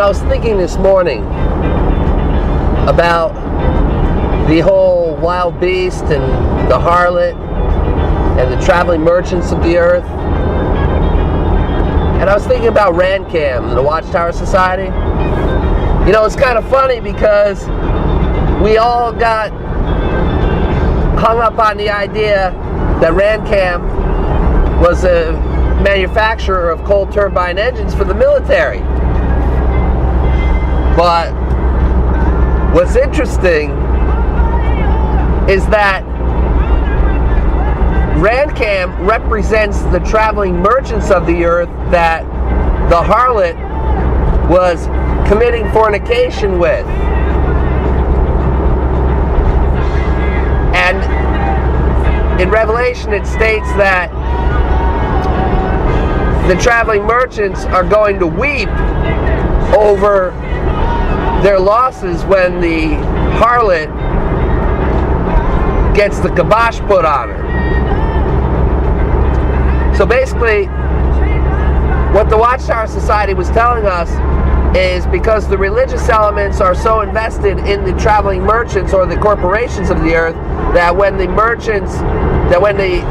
I was thinking this morning about the whole wild beast and the harlot and the traveling merchants of the earth. And I was thinking about Randcam and the Watchtower Society. You know, it's kind of funny because we all got hung up on the idea that Randcam was a manufacturer of coal turbine engines for the military. But what's interesting is that Randcam represents the traveling merchants of the earth that the harlot was committing fornication with. And in Revelation it states that the traveling merchants are going to weep over their losses when the harlot gets the kibosh put on her. So basically, what the Watchtower Society was telling us is because the religious elements are so invested in the traveling merchants or the corporations of the earth that when the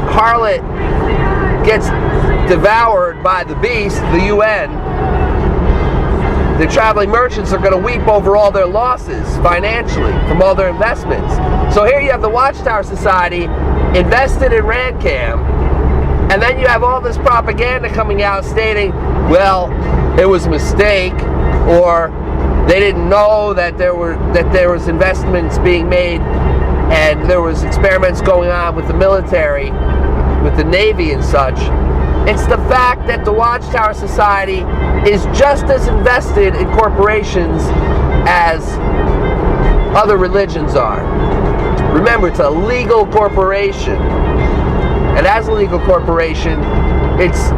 harlot gets devoured by the beast, the UN, the traveling merchants are going to weep over all their losses financially from all their investments. So here you have the Watchtower Society invested in Randcam, and then you have all this propaganda coming out stating, well, it was a mistake, or they didn't know that there was investments being made and there was experiments going on with the military, with the Navy and such. It's the fact that the Watchtower Society is just as invested in corporations as other religions are. Remember, it's a legal corporation. And as a legal corporation, it's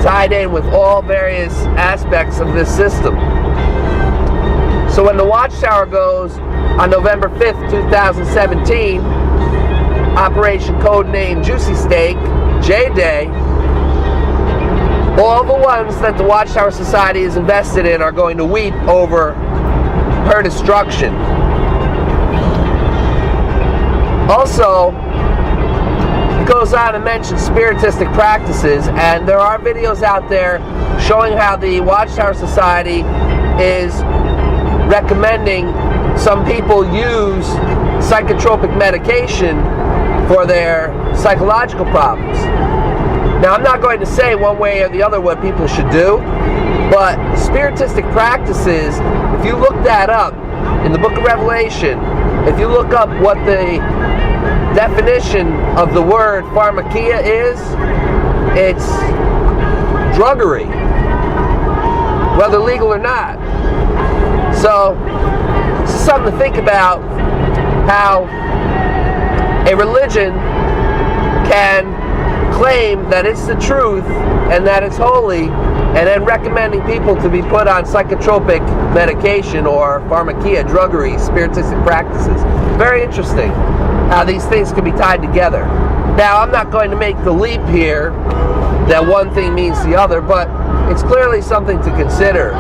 tied in with all various aspects of this system. So when the Watchtower goes on November 5th, 2017, Operation Codename Juicy Steak, J-Day, all the ones that the Watchtower Society is invested in are going to weep over her destruction. Also, it goes on to mention Spiritistic practices, and there are videos out there showing how the Watchtower Society is recommending some people use psychotropic medication for their psychological problems. Now, I'm not going to say one way or the other what people should do, but Spiritistic practices, if you look that up in the book of Revelation, if you look up what the definition of the word pharmakia is, it's druggery, whether legal or not. So, this is something to think about, how a religion can claim that it's the truth and that it's holy, and then recommending people to be put on psychotropic medication or pharmakia, druggery, spiritistic practices. Very interesting how these things can be tied together. Now, I'm not going to make the leap here that one thing means the other, but it's clearly something to consider.